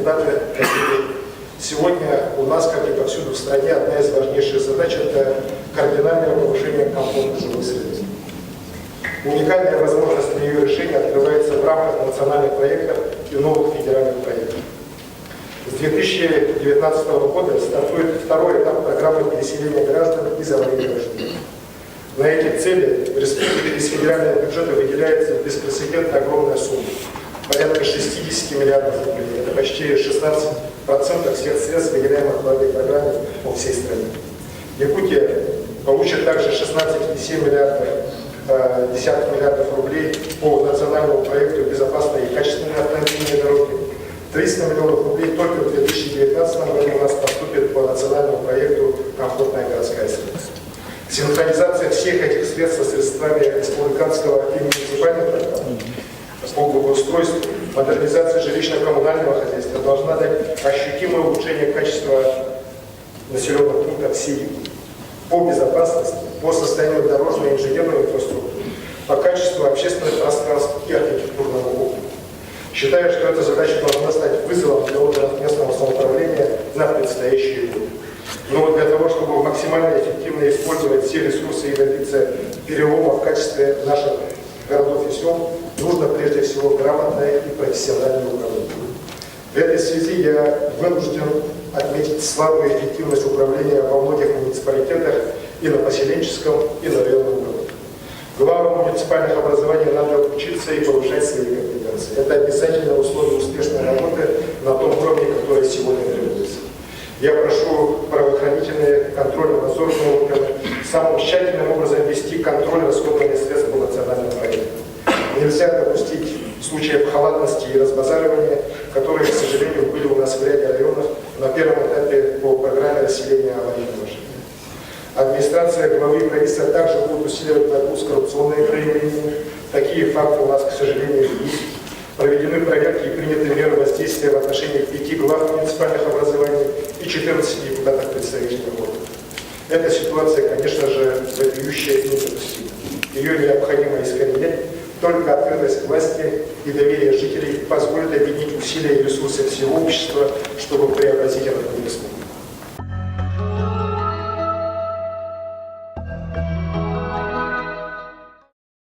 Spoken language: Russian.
депутаты, сегодня у нас, как и повсюду в стране, одна из важнейших задач – это кардинальное повышение комфорта жилой среды. Уникальная возможность для ее решения открывается в рамках национальных проектов и новых федеральных проектов. С 2019 года стартует второй этап программы переселения граждан из аварийного жилья. На эти цели в республике из федерального бюджета выделяется беспрецедентно огромная сумма – порядка 60 миллиардов рублей. Это почти 16% всех средств, выделяемых в этой программе по всей стране. Якутия получит также 16,7 миллиардов рублей по национальному проекту «Безопасные и качественные автомобильные дороги». 300 миллионов рублей только в 2019 году у нас поступит по национальному проекту «Комфортная городская среда». Синхронизация всех этих средств со средствами республиканского и муниципальных программ по благоустройству, модернизация жилищно-коммунального хозяйства должна дать ощутимое улучшение качества населенных пунктов всей по безопасности, по состоянию дорожной и инженерной инфраструктуры, по качеству общественных пространств и архитектурного окна. Считаю, что эта задача должна стать вызовом для органов местного самоуправления на предстоящие годы. Но вот для того, чтобы максимально эффективно использовать все ресурсы и добиться перелома в качестве наших городов и сел, нужно прежде всего грамотное и профессиональное управление. В этой связи я вынужден отметить слабую эффективность управления во многих муниципалитетах и на поселенческом, и на районном уровне. Главам муниципальных образований надо учиться и повышать свои компетенции. Это обязательное условие успешной работы на том уровне, который сегодня требуется. Я прошу правоохранительные контрольно-надзорные органы самым тщательным образом вести контроль расходования средств по национальным проектам. Нельзя допустить случаев халатности и разбазаривания, которые, к сожалению, были у нас в ряде районов на первом этапе по программе расселения аварийного жилья. Администрация главы и правительства также будет усиливать борьбу с коррупционными проявлениями. Такие факты у нас, к сожалению, есть. Проведены проверки и приняты меры воздействия в отношении 5 глав муниципальных образований и 14 депутатов представительных органов. Эта ситуация, конечно же, вопиющая и недопустима. Ее необходимо искоренять. Только открытость власти и доверие жителей позволит объединить усилия и ресурсы всего общества, чтобы преобразить этот мир.